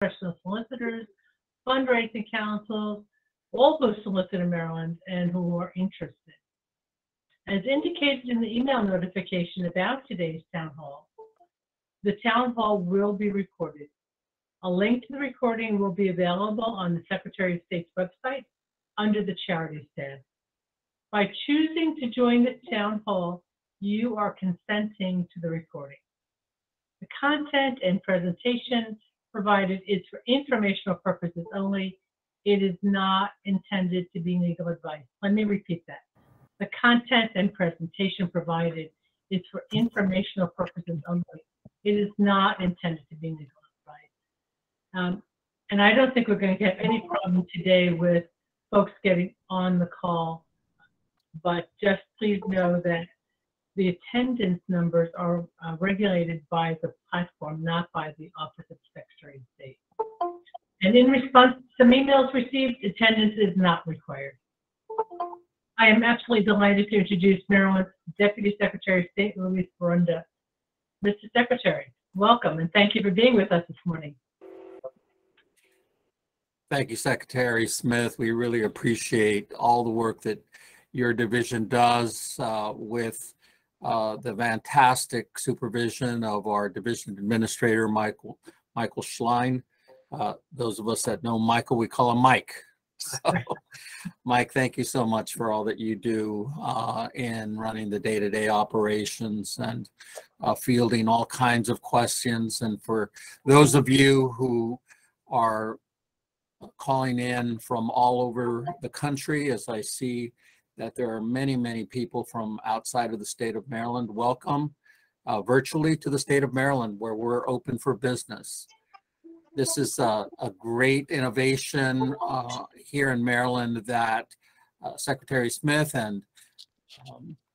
professional solicitors, fundraising counsels, all who solicit in Maryland and who are interested. As indicated in the email notification about today's town hall, the town hall will be recorded. A link to the recording will be available on the Secretary of State's website under the Charities tab. By choosing to join the town hall, you are consenting to the recording. The content and presentation provided is for informational purposes only. It is not intended to be legal advice. Let me repeat that. The content and presentation provided is for informational purposes only. It is not intended to be legal advice. And I don't think we're going to have any problem today with folks getting on the call, but just please know that the attendance numbers are regulated by the platform, not by the Office of Secretary of State. And in response to some emails received, attendance is not required. I am absolutely delighted to introduce Maryland's Deputy Secretary of State, Luis Barunda. Mr. Secretary, welcome, and thank you for being with us this morning. Thank you, Secretary Smith. We really appreciate all the work that your division does with the fantastic supervision of our division administrator, Michael Schlein. Those of us that know Michael, we call him Mike. So, Mike, thank you so much for all that you do in running the day-to-day operations and fielding all kinds of questions. And for those of you who are calling in from all over the country, as I see that there are many, many people from outside of the state of Maryland, welcome virtually to the state of Maryland, where we're open for business. This is a great innovation here in Maryland that Secretary Smith and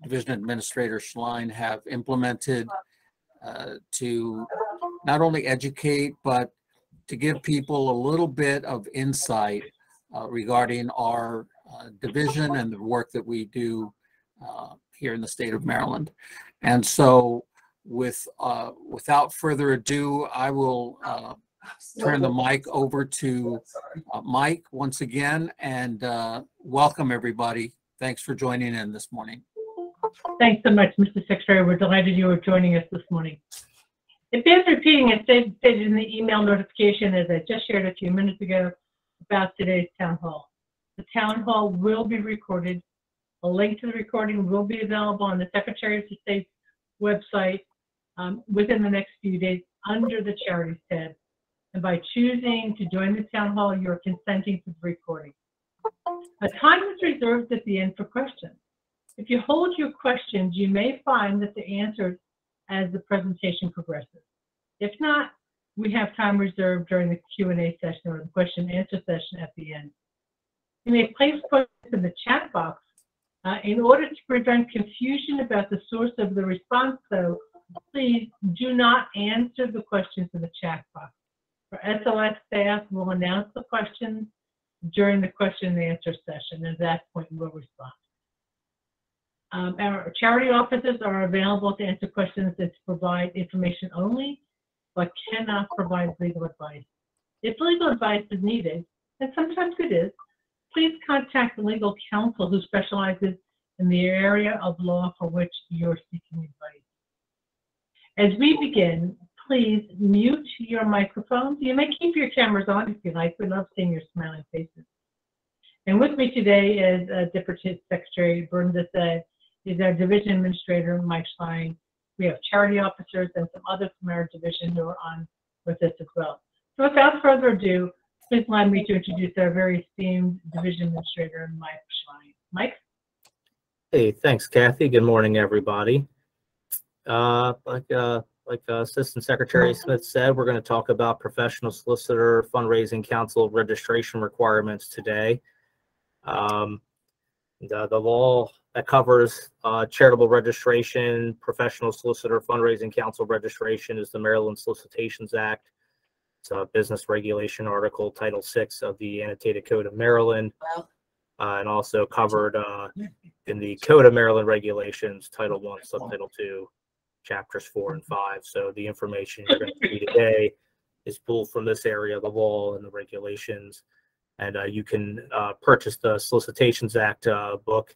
Division Administrator Schlein have implemented to not only educate, but to give people a little bit of insight regarding our division and the work that we do here in the state of Maryland. And so without further ado, I will turn the mic over to Mike once again, and welcome everybody. Thanks for joining in this morning. Thanks so much, Mr. Secretary. We're delighted you were joining us this morning. It bears repeating as stated in the email notification, as I just shared a few minutes ago, about today's town hall. The town hall will be recorded. A link to the recording will be available on the Secretary of State's website within the next few days under the Charities tab. And by choosing to join the town hall, you're consenting to the recording. A time is reserved at the end for questions. If you hold your questions, you may find that the answers as the presentation progresses. If not, we have time reserved during the Q&A session or the question and answer session at the end. You may place questions in the chat box. In order to prevent confusion about the source of the response, though, please do not answer the questions in the chat box. Our SOS staff will announce the questions during the question and answer session. At that point, we'll respond. Our charity offices are available to answer questions that provide information only, but cannot provide legal advice. If legal advice is needed, and sometimes it is, please contact the legal counsel who specializes in the area of law for which you're seeking advice. As we begin, please mute your microphones. You may keep your cameras on if you like. We love seeing your smiling faces. And with me today, as Deputy Secretary Barunda said, is our Division Administrator, Mike Schlein. We have charity officers and some others from our division who are on with us as well. So without further ado, please allow me to introduce our very esteemed Division Administrator, Mike Schlein. Mike? Hey, thanks, Kathy. Good morning, everybody. Like Assistant Secretary Smith said, we're going to talk about professional solicitor fundraising counsel registration requirements today. The law that covers charitable registration, professional solicitor fundraising counsel registration is the Maryland Solicitations Act. It's a business regulation article, Title VI of the Annotated Code of Maryland, and also covered in the Code of Maryland Regulations, Title I, Subtitle II, Chapters 4 and 5. So the information you're going to see today is pulled from this area of the law and the regulations. And you can purchase the Solicitations Act book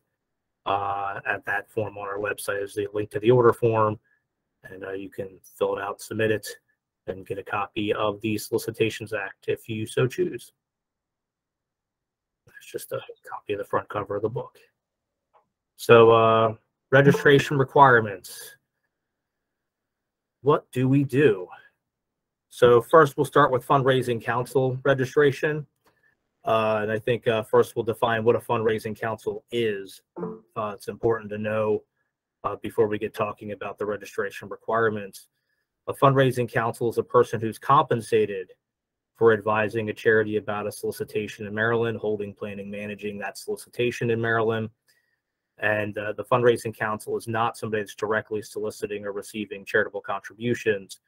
at that form on our website. There's the link to the order form, and you can fill it out, submit it, and get a copy of the Solicitations Act if you so choose. It's just a copy of the front cover of the book. So registration requirements. What do we do? So first we'll start with fundraising council registration. And I think first we'll define what a fundraising council is. It's important to know before we get talking about the registration requirements. A fundraising council is a person who's compensated for advising a charity about a solicitation in Maryland, holding, planning, managing that solicitation in Maryland. And the fundraising council is not somebody that's directly soliciting or receiving charitable contributions.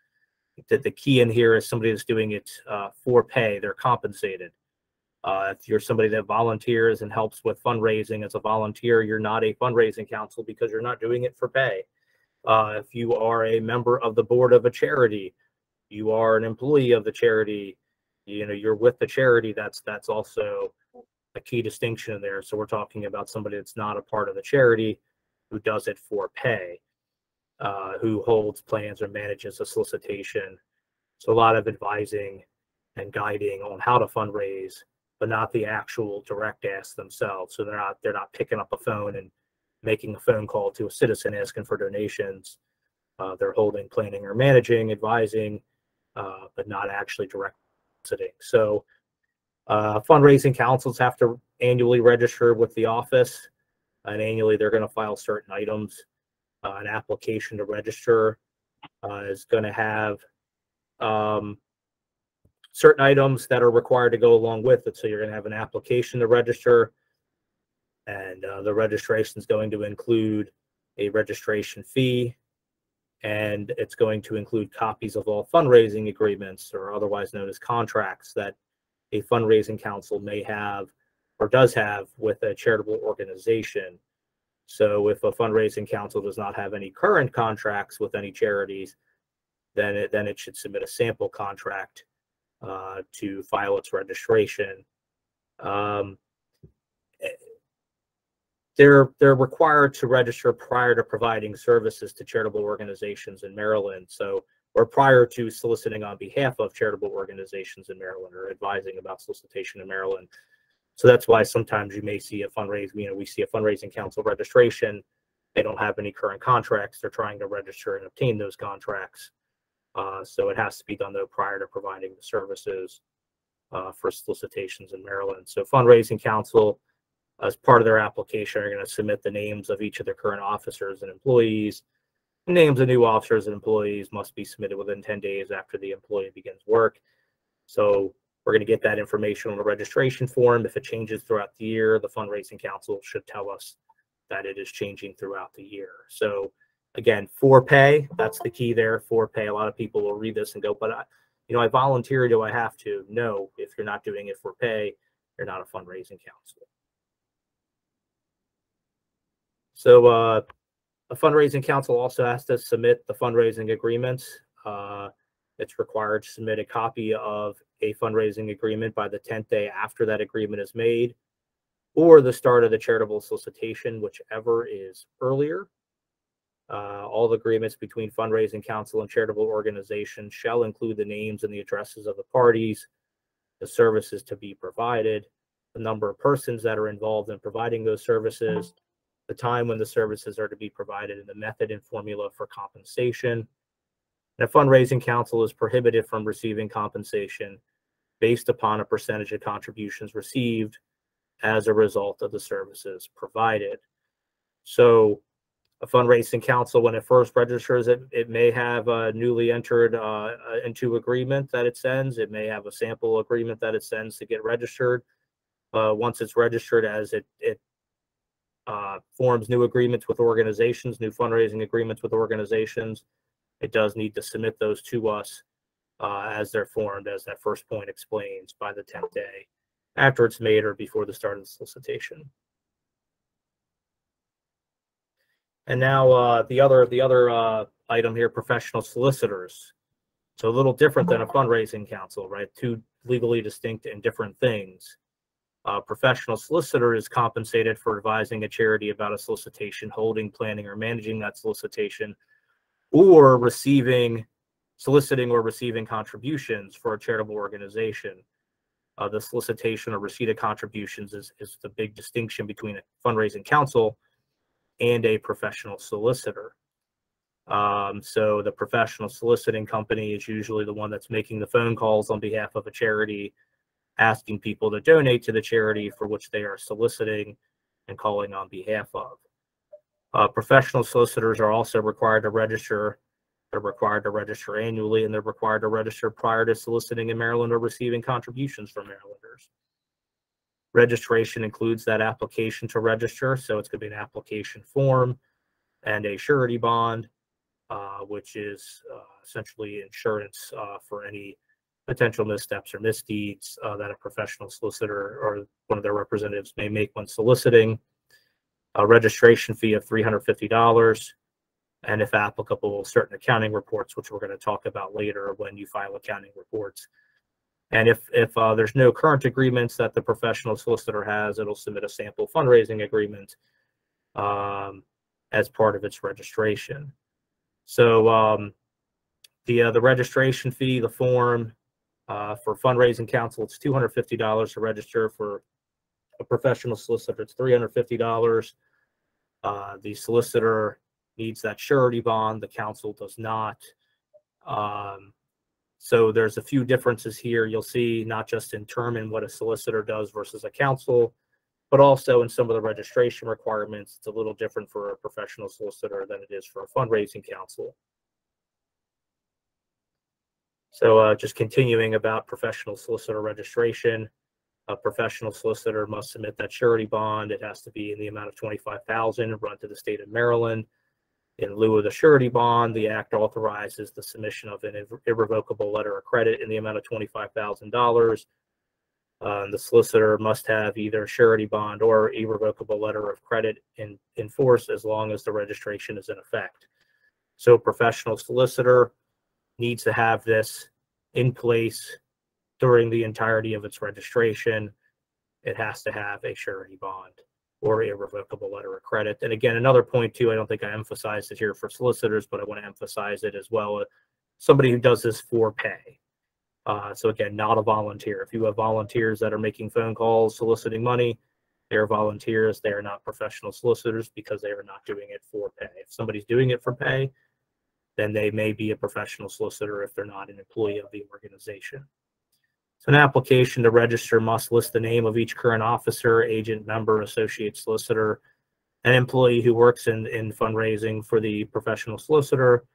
The key in here is somebody that's doing it for pay. They're compensated. If you're somebody that volunteers and helps with fundraising as a volunteer, you're not a fundraising council because you're not doing it for pay. If you are a member of the board of a charity, you are an employee of the charity, you know, you're with the charity, that's also a key distinction there. So we're talking about somebody that's not a part of the charity who does it for pay, who holds, plans, or manages a solicitation. So a lot of advising and guiding on how to fundraise, but not the actual direct ask themselves. So they're not picking up a phone and making a phone call to a citizen asking for donations. They're holding, planning, or managing, advising, but not actually direct soliciting. So fundraising councils have to annually register with the office, and annually they're going to file certain items. An application to register is going to have certain items that are required to go along with it. So you're going to have an application to register, and the registration is going to include a registration fee, and it's going to include copies of all fundraising agreements, or otherwise known as contracts, that a fundraising council may have or does have with a charitable organization. So if a fundraising council does not have any current contracts with any charities, then it should submit a sample contract to file its registration. They're required to register prior to providing services to charitable organizations in Maryland. So, or prior to soliciting on behalf of charitable organizations in Maryland or advising about solicitation in Maryland. So that's why sometimes you may see a fundraising, we see a fundraising council registration. They don't have any current contracts. They're trying to register and obtain those contracts. So it has to be done though prior to providing the services for solicitations in Maryland. So fundraising council, as part of their application, are going to submit the names of each of their current officers and employees. Names of new officers and employees must be submitted within 10 days after the employee begins work. So we're going to get that information on the registration form. If it changes throughout the year, the fundraising council should tell us that it is changing throughout the year. So again, for pay, that's the key there, for pay. A lot of people will read this and go, but I volunteer, do I have to? No, if you're not doing it for pay, you're not a fundraising council. So a fundraising council also has to submit the fundraising agreements. It's required to submit a copy of a fundraising agreement by the 10th day after that agreement is made, or the start of the charitable solicitation, whichever is earlier. All the agreements between fundraising council and charitable organizations shall include the names and the addresses of the parties, the services to be provided, the number of persons that are involved in providing those services, the time when the services are to be provided, and the method and formula for compensation. And a fundraising council is prohibited from receiving compensation based upon a percentage of contributions received as a result of the services provided. So a fundraising council, when it first registers, it may have a newly entered into agreement that it sends. It may have a sample agreement that it sends to get registered. Once it's registered, as it forms new agreements with organizations, new fundraising agreements with organizations, it does need to submit those to us as they're formed, as that first point explains, by the 10th day after it's made or before the start of the solicitation. And now the other item here, professional solicitors. So a little different than a fundraising counsel, right? Two legally distinct and different things. Professional solicitor is compensated for advising a charity about a solicitation, holding, planning, or managing that solicitation, or soliciting or receiving contributions for a charitable organization. The solicitation or receipt of contributions is the big distinction between a fundraising counsel and a professional solicitor. So the professional soliciting company is usually the one that's making the phone calls on behalf of a charity, asking people to donate to the charity for which they are soliciting and calling on behalf of. Professional solicitors are also required to register. They're required to register annually, and they're required to register prior to soliciting in Maryland or receiving contributions from Marylanders. Registration includes that application to register, so it's going to be an application form and a surety bond, which is essentially insurance for any potential missteps or misdeeds that a professional solicitor or one of their representatives may make when soliciting. A registration fee of $350, and if applicable, certain accounting reports, which we're going to talk about later when you file accounting reports. And if there's no current agreements that the professional solicitor has, it'll submit a sample fundraising agreement as part of its registration. So the registration fee, the form for fundraising counsel, it's $250 to register. For a professional solicitor, it's $350. The solicitor needs that surety bond. The counsel does not. So there's a few differences here. You'll see not just in term and what a solicitor does versus a counsel, but also in some of the registration requirements. It's a little different for a professional solicitor than it is for a fundraising counsel. So just continuing about professional solicitor registration, a professional solicitor must submit that surety bond. It has to be in the amount of $25,000, run to the state of Maryland. In lieu of the surety bond, the Act authorizes the submission of an irrevocable letter of credit in the amount of $25,000. The solicitor must have either a surety bond or irrevocable letter of credit in force as long as the registration is in effect. So a professional solicitor needs to have this in place during the entirety of its registration. It has to have a surety bond or irrevocable letter of credit. And again, another point too, I don't think I emphasized it here for solicitors, but I want to emphasize it as well. Somebody who does this for pay. So again, not a volunteer. If you have volunteers that are making phone calls, soliciting money, they're volunteers. They are not professional solicitors because they are not doing it for pay. If somebody's doing it for pay, then they may be a professional solicitor if they're not an employee of the organization. So an application to register must list the name of each current officer, agent, member, associate solicitor, and employee who works in fundraising for the professional solicitor.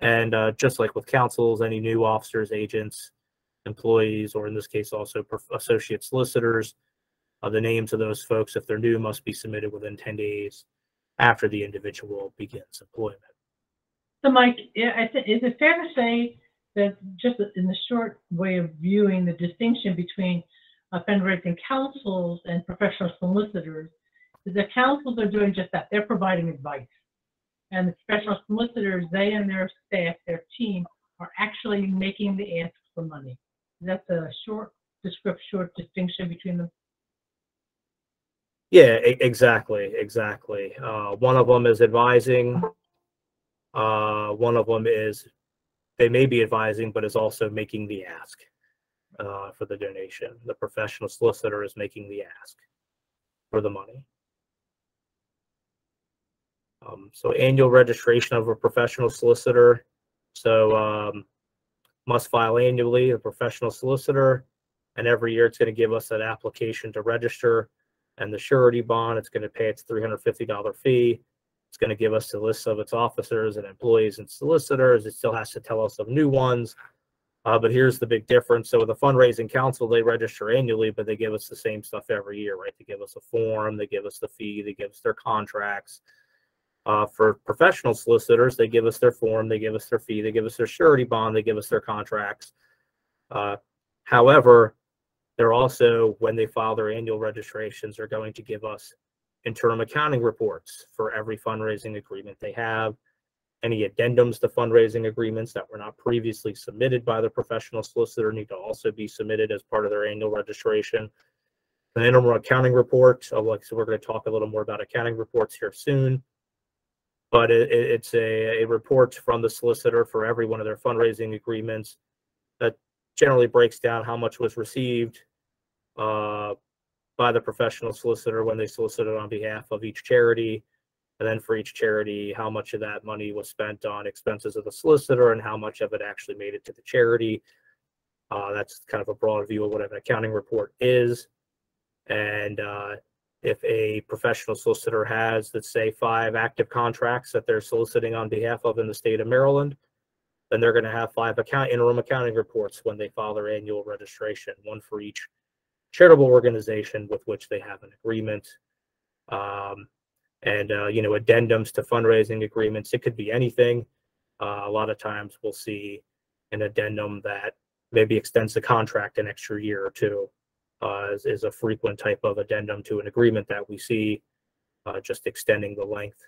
And just like with counsels, any new officers, agents, employees, or in this case also associate solicitors, the names of those folks, if they're new, must be submitted within 10 days after the individual begins employment. So Mike, yeah, is it fair to say that just in the short way of viewing the distinction between fundraising counsels and professional solicitors, is that counsels are doing just that, they're providing advice. And the professional solicitors, they and their staff, their team, are actually making the ask for money. That's a short distinction between them. Yeah, exactly. One of them is advising. One of them is they may be advising, but is also making the ask for the donation. The professional solicitor is making the ask for the money. So annual registration of a professional solicitor. So must file annually, a professional solicitor, and every year it's going to give us an application to register and the surety bond. It's going to pay its $350 fee. It's going to give us the list of its officers and employees and solicitors. It still has to tell us of new ones. But here's the big difference. So with a fundraising counsel, they register annually, but they give us the same stuff every year, right? They give us a form, they give us the fee, they give us their contracts. For professional solicitors, they give us their form, they give us their fee, they give us their surety bond, they give us their contracts. However, they're also, when they file their annual registrations, are going to give us interim accounting reports for every fundraising agreement they have. Any addendums to fundraising agreements that were not previously submitted by the professional solicitor need to also be submitted as part of their annual registration. An interim accounting report. So we're going to talk a little more about accounting reports here soon. But it's a report from the solicitor for every one of their fundraising agreements that generally breaks down how much was received by the professional solicitor when they solicited on behalf of each charity. And then for each charity, how much of that money was spent on expenses of the solicitor and how much of it actually made it to the charity. That's kind of a broad view of what an accounting report is. And if a professional solicitor has, let's say, 5 active contracts that they're soliciting on behalf of in the state of Maryland, then they're going to have 5 interim accounting reports when they file their annual registration, one for each charitable organization with which they have an agreement. You know, addendums to fundraising agreements, it could be anything. A lot of times we'll see an addendum that maybe extends the contract an extra year or two. Is a frequent type of addendum to an agreement that we see, just extending the length.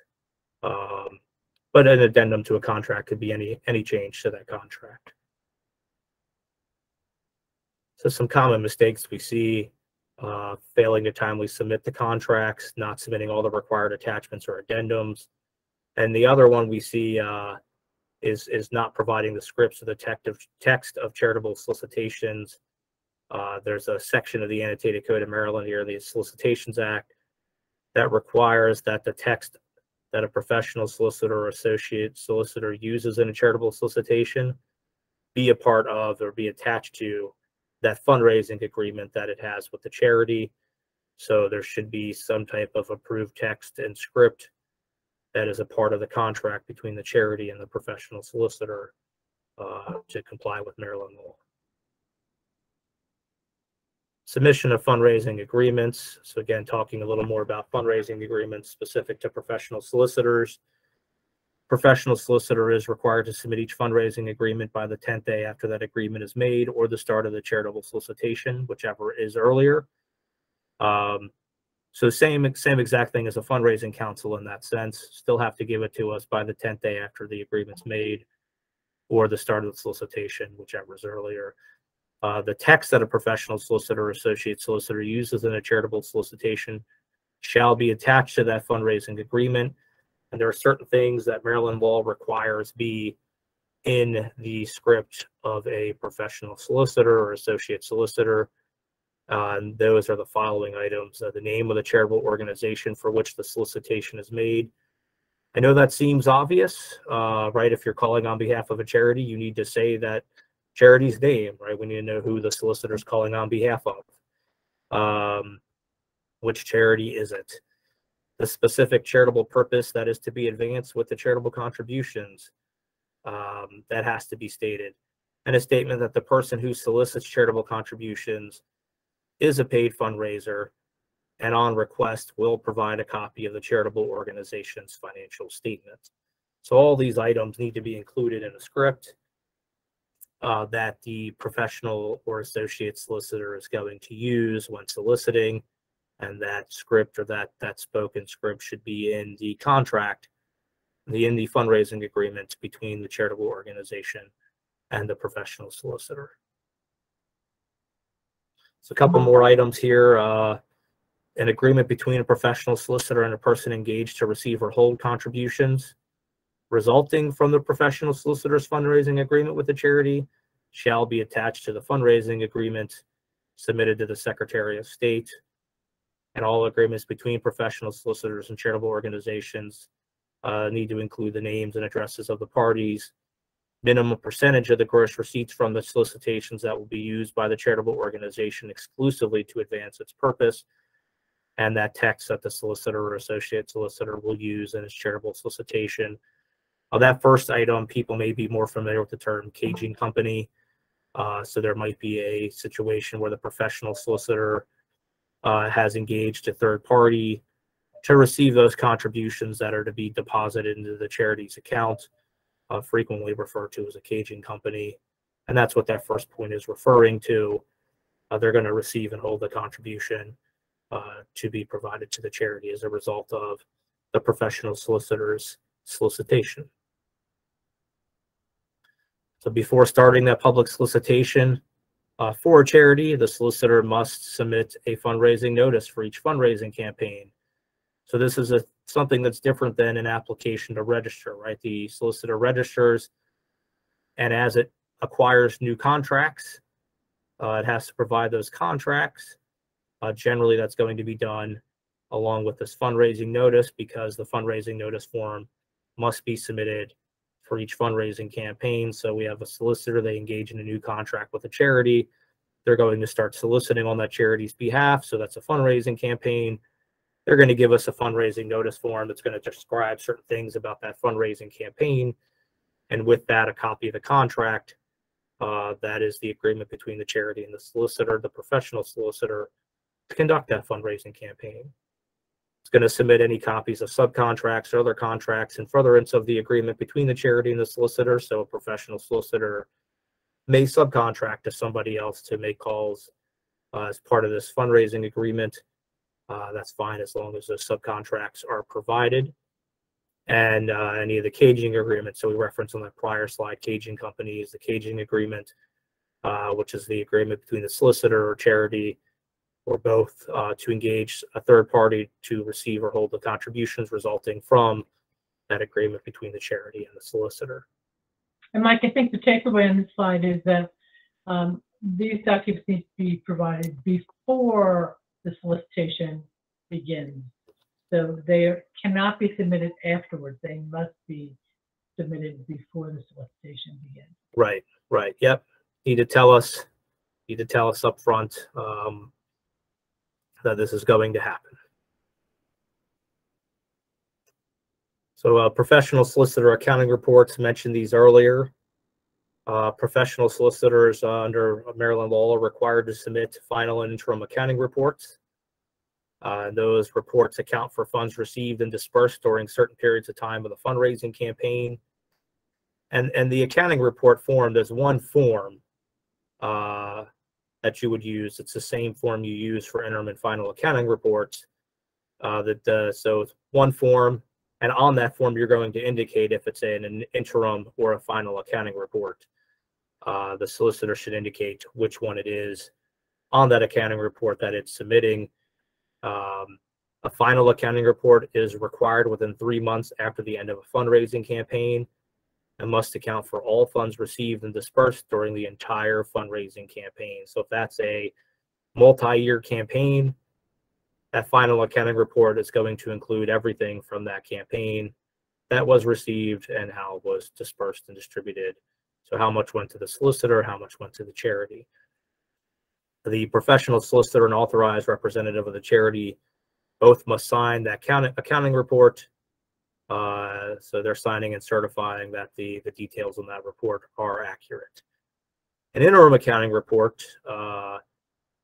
But an addendum to a contract could be any change to that contract. So some common mistakes we see: failing to timely submit the contracts, not submitting all the required attachments or addendums. And the other one we see is not providing the scripts or the text of charitable solicitations. There's a section of the Annotated Code of Maryland here, the Solicitations Act, that requires that the text that a professional solicitor or associate solicitor uses in a charitable solicitation be a part of or be attached to that fundraising agreement that it has with the charity. So there should be some type of approved text and script that is a part of the contract between the charity and the professional solicitor to comply with Maryland law. Submission of fundraising agreements. So again, talking a little more about fundraising agreements specific to professional solicitors. Professional solicitor is required to submit each fundraising agreement by the 10th day after that agreement is made or the start of the charitable solicitation, whichever is earlier. So same exact thing as a fundraising counsel in that sense. Still have to give it to us by the 10th day after the agreement's made or the start of the solicitation, whichever is earlier. The text that a professional solicitor or associate solicitor uses in a charitable solicitation shall be attached to that fundraising agreement. And there are certain things that Maryland law requires be in the script of a professional solicitor or associate solicitor. And those are the following items: the name of the charitable organization for which the solicitation is made. I know that seems obvious, right? If you're calling on behalf of a charity, you need to say that charity's name, right? We need to know who the solicitor is calling on behalf of. Which charity is it? The specific charitable purpose that is to be advanced with the charitable contributions, that has to be stated. And a statement that the person who solicits charitable contributions is a paid fundraiser and on request will provide a copy of the charitable organization's financial statement. So all these items need to be included in a script that the professional or associate solicitor is going to use when soliciting, and that script or that spoken script should be in the contract, in the fundraising agreement between the charitable organization and the professional solicitor. So a couple more items here. An agreement between a professional solicitor and a person engaged to receive or hold contributions resulting from the professional solicitor's fundraising agreement with the charity shall be attached to the fundraising agreement submitted to the Secretary of State. And all agreements between professional solicitors and charitable organizations need to include the names and addresses of the parties, minimum percentage of the gross receipts from the solicitations that will be used by the charitable organization exclusively to advance its purpose, and that text that the solicitor or associate solicitor will use in its charitable solicitation. That first item, people may be more familiar with the term caging company. So there might be a situation where the professional solicitor has engaged a third party to receive those contributions that are to be deposited into the charity's account, frequently referred to as a caging company. And that's what that first point is referring to. They're going to receive and hold the contribution to be provided to the charity as a result of the professional solicitor's solicitation. So before starting that public solicitation for a charity, the solicitor must submit a fundraising notice for each fundraising campaign. So this is something that's different than an application to register, right? The solicitor registers, and as it acquires new contracts, it has to provide those contracts. Generally, that's going to be done along with this fundraising notice, because the fundraising notice form must be submitted for each fundraising campaign. So we have a solicitor, they engage in a new contract with a charity. They're going to start soliciting on that charity's behalf. So that's a fundraising campaign. They're going to give us a fundraising notice form that's going to describe certain things about that fundraising campaign. And with that, a copy of the contract. That is the agreement between the charity and the solicitor, the professional solicitor, to conduct that fundraising campaign. It's going to submit any copies of subcontracts or other contracts in furtherance of the agreement between the charity and the solicitor. So a professional solicitor may subcontract to somebody else to make calls as part of this fundraising agreement. That's fine as long as those subcontracts are provided. And any of the caging agreements. So we referenced on that prior slide, caging companies, the caging agreement, which is the agreement between the solicitor or charity or both to engage a third party to receive or hold the contributions resulting from that agreement between the charity and the solicitor. And Mike, I think the takeaway on this slide is that these documents need to be provided before the solicitation begins. So they cannot be submitted afterwards. They must be submitted before the solicitation begins. Right, right. Yep. Need to tell us up front that this is going to happen. So professional solicitor accounting reports, mentioned these earlier. Professional solicitors under Maryland law are required to submit final and interim accounting reports. Those reports account for funds received and dispersed during certain periods of time of the fundraising campaign. And the accounting report form, there's one form that you would use. It's the same form you use for interim and final accounting reports. So it's one form, and on that form, you're going to indicate if it's an interim or a final accounting report. The solicitor should indicate which one it is on that accounting report that it's submitting. A final accounting report is required within 3 months after the end of a fundraising campaign and must account for all funds received and dispersed during the entire fundraising campaign. So if that's a multi-year campaign, that final accounting report is going to include everything from that campaign that was received and how it was dispersed and distributed. So how much went to the solicitor, how much went to the charity. The professional solicitor and authorized representative of the charity both must sign that accounting report. So they're signing and certifying that the details on that report are accurate. An interim accounting report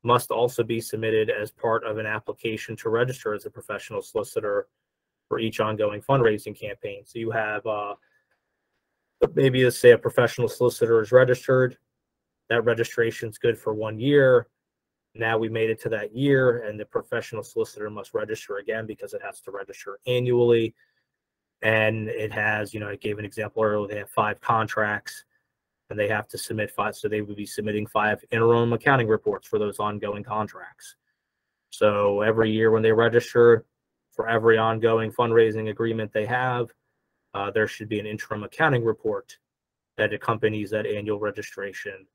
must also be submitted as part of an application to register as a professional solicitor for each ongoing fundraising campaign. So you have maybe let's say a professional solicitor is registered. That registration is good for 1 year. Now we made it to that year, and the professional solicitor must register again because it has to register annually. And it has, I gave an example earlier, they have 5 contracts and they have to submit 5. So they would be submitting 5 interim accounting reports for those ongoing contracts. So every year when they register, for every ongoing fundraising agreement they have, there should be an interim accounting report that accompanies that annual registration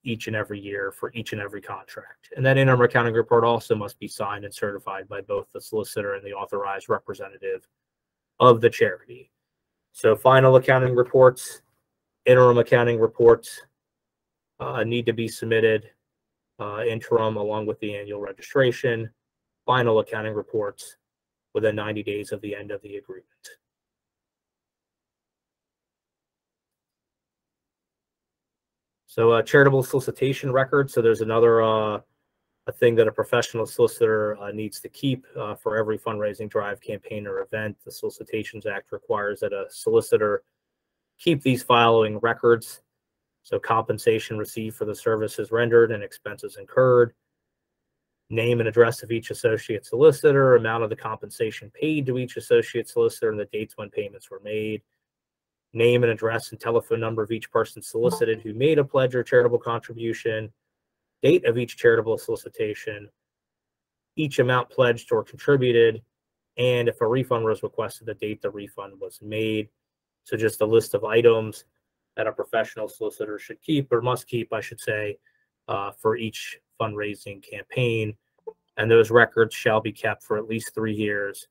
each and every year for each and every contract. And that interim accounting report also must be signed and certified by both the solicitor and the authorized representative of the charity. So final accounting reports, interim accounting reports need to be submitted, interim along with the annual registration, final accounting reports within 90 days of the end of the agreement. So charitable solicitation record. So there's another a thing that a professional solicitor needs to keep for every fundraising drive, campaign, or event. The Solicitations Act requires that a solicitor keep these following records. So compensation received for the services rendered and expenses incurred, name and address of each associate solicitor, amount of the compensation paid to each associate solicitor, and the dates when payments were made. name and address and telephone number of each person solicited who made a pledge or charitable contribution, date of each charitable solicitation, each amount pledged or contributed, and if a refund was requested, the date the refund was made. So just a list of items that a professional solicitor should keep, or must keep, I should say, for each fundraising campaign. And those records shall be kept for at least 3 years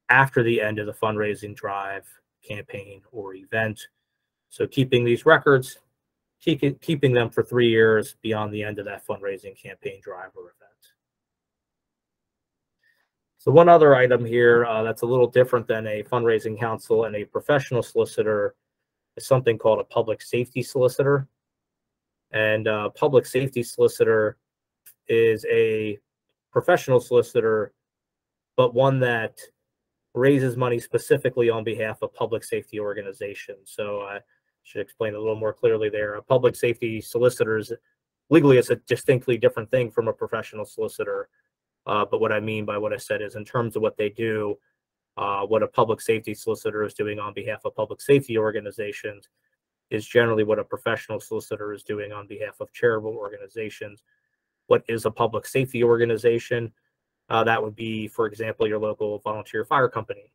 after the end of the fundraising drive, campaign, or event. So keeping these records, keeping them for 3 years beyond the end of that fundraising campaign, drive, or event. So one other item here that's a little different than a fundraising counsel and a professional solicitor is something called a public safety solicitor. And a public safety solicitor is a professional solicitor, but one that raises money specifically on behalf of public safety organizations. So I should explain a little more clearly there. A public safety solicitor is legally, it's a distinctly different thing from a professional solicitor. But what I mean by what I said is in terms of what they do, what a public safety solicitor is doing on behalf of public safety organizations is generally what a professional solicitor is doing on behalf of charitable organizations. What is a public safety organization? That would be, for example, your local volunteer fire company,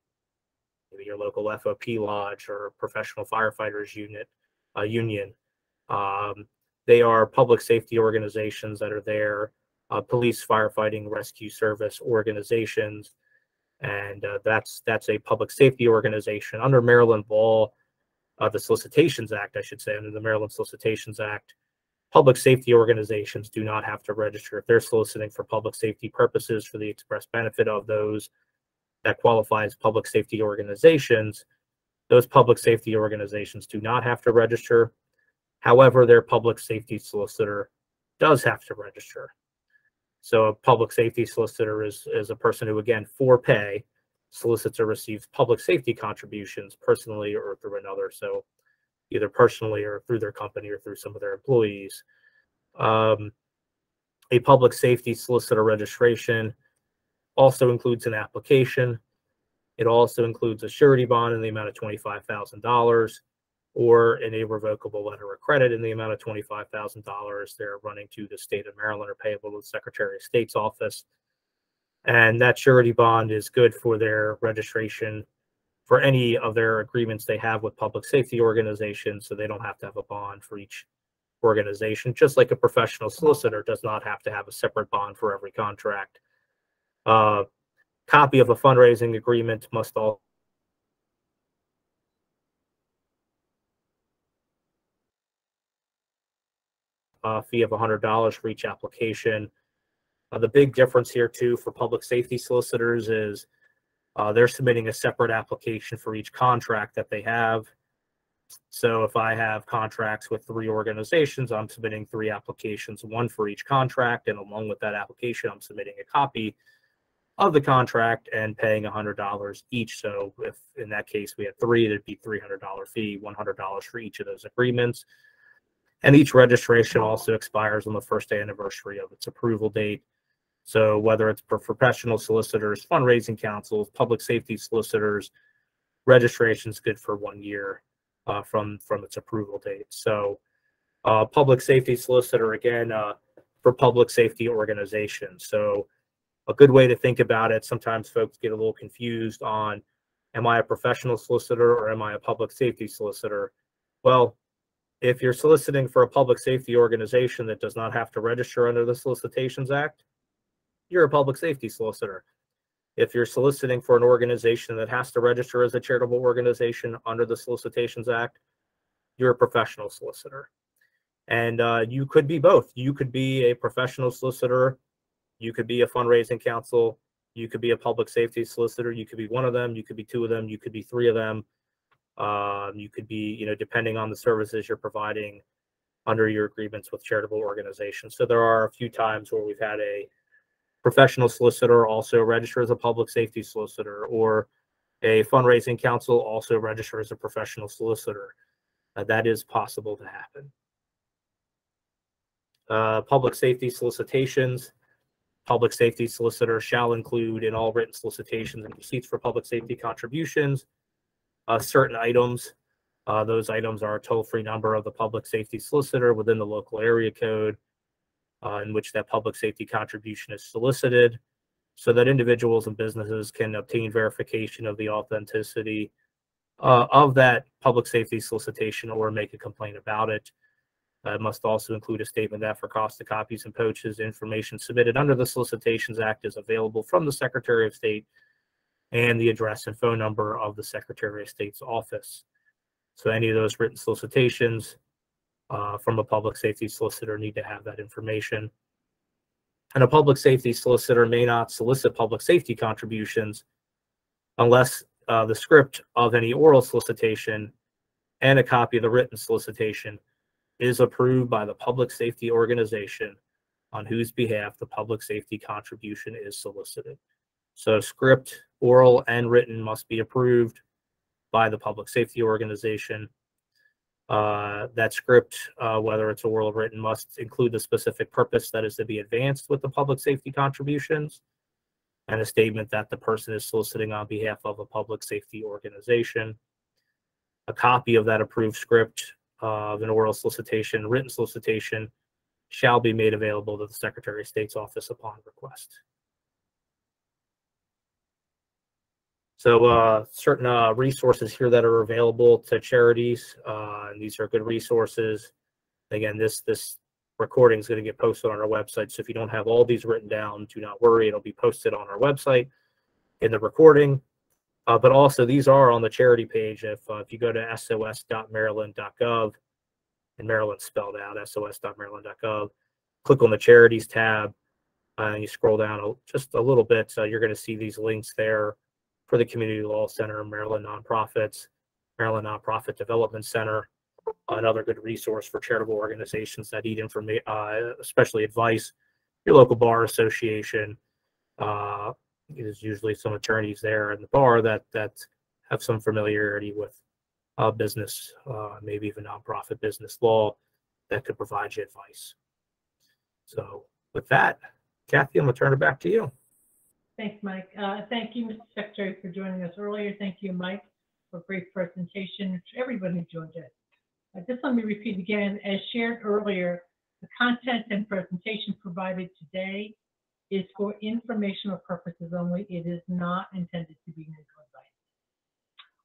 maybe your local FOP lodge or professional firefighters union. They are public safety organizations that are there, police, firefighting, rescue service organizations, and that's a public safety organization. Under Maryland law, the Solicitations Act, I should say, under the Maryland Solicitations Act, public safety organizations do not have to register. If they're soliciting for public safety purposes for the express benefit of those that qualify as public safety organizations, those public safety organizations do not have to register. However, their public safety solicitor does have to register. So a public safety solicitor is a person who, again, for pay, solicits or receives public safety contributions personally or through another. So either personally or through their company or through some of their employees. A public safety solicitor registration also includes an application. It also includes a surety bond in the amount of $25,000 or an irrevocable letter of credit in the amount of $25,000. They're running to the state of Maryland or payable to the Secretary of State's office. And that surety bond is good for their registration for any of their agreements they have with public safety organizations, so they don't have to have a bond for each organization, just like a professional solicitor does not have to have a separate bond for every contract. Copy of a fundraising agreement must also fee of $100 for each application. The big difference here too for public safety solicitors is they're submitting a separate application for each contract that they have. So if I have contracts with 3 organizations, I'm submitting 3 applications, 1 for each contract, and along with that application, I'm submitting a copy of the contract and paying $100 each. So if in that case we had 3, it'd be $300 fee, $100 for each of those agreements. And each registration also expires on the first day anniversary of its approval date. So whether it's for professional solicitors, fundraising counsels, public safety solicitors, registration is good for 1 year from its approval date. So public safety solicitor, again, for public safety organizations. So a good way to think about it, sometimes folks get a little confused on, am I a professional solicitor or am I a public safety solicitor? Well, if you're soliciting for a public safety organization that does not have to register under the Solicitations Act, you're a public safety solicitor. If you're soliciting for an organization that has to register as a charitable organization under the Solicitations Act, you're a professional solicitor. And you could be both. You could be a professional solicitor, you could be a fundraising counsel, you could be a public safety solicitor, you could be one of them, you could be 2 of them, you could be 3 of them. You could be, depending on the services you're providing under your agreements with charitable organizations. So there are a few times where we've had a professional solicitor also register as a public safety solicitor, or a fundraising counsel also register as a professional solicitor. That is possible to happen. Public safety solicitations. Public safety solicitor shall include in all written solicitations and receipts for public safety contributions certain items Those items are a toll-free number of the public safety solicitor within the local area code in which that public safety contribution is solicited, so that individuals and businesses can obtain verification of the authenticity of that public safety solicitation or make a complaint about it. It must also include a statement that for cost of copies and poaches, information submitted under the Solicitations Act is available from the Secretary of State and the address and phone number of the Secretary of State's office. So any of those written solicitations from a public safety solicitor need to have that information. And a public safety solicitor may not solicit public safety contributions unless the script of any oral solicitation and a copy of the written solicitation is approved by the public safety organization on whose behalf the public safety contribution is solicited. So script, oral, and written must be approved by the public safety organization. That script, whether it's oral or written, must include the specific purpose that is to be advanced with the public safety contributions and a statement that the person is soliciting on behalf of a public safety organization. A copy of that approved script of an oral solicitation, written solicitation, shall be made available to the Secretary of State's office upon request. So certain resources here that are available to charities, and these are good resources. Again, this recording is going to get posted on our website, so if you don't have all these written down, do not worry, it'll be posted on our website in the recording. But also these are on the charity page. If you go to sos.maryland.gov, and Maryland spelled out, sos.maryland.gov, click on the charities tab, and you scroll down just a little bit, so you're going to see these links there for the Community Law Center, Maryland Nonprofits, Maryland Nonprofit Development Center, another good resource for charitable organizations that need information, especially advice. Your local bar association, there's usually some attorneys there in the bar that have some familiarity with business, maybe even nonprofit business law, that could provide you advice. So with that, Kathy, I'm going to turn it back to you. Thanks, Mike. Thank you, Mr. Secretary, for joining us earlier. Thank you, Mike, for a great presentation. To everyone who joined us. Just let me repeat again, as shared earlier, the content and presentation provided today is for informational purposes only. It is not intended to be legal advice.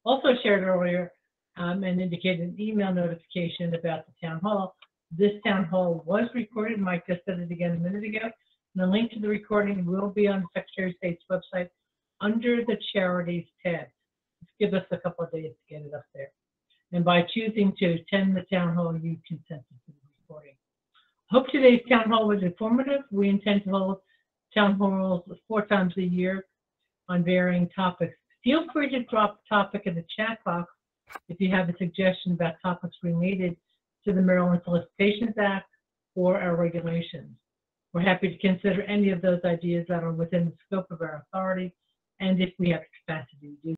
Also shared earlier and indicated an email notification about the town hall. This town hall was recorded. Mike just said it again a minute ago. And the link to the recording will be on the Secretary of State's website under the Charities tab. Just give us a couple of days to get it up there. And by choosing to attend the town hall, you consented to the recording. I hope today's town hall was informative. We intend to hold town halls 4 times a year on varying topics. Feel free to drop a topic in the chat box if you have a suggestion about topics related to the Maryland Solicitations Act or our regulations. We're happy to consider any of those ideas that are within the scope of our authority, and if we have capacity to do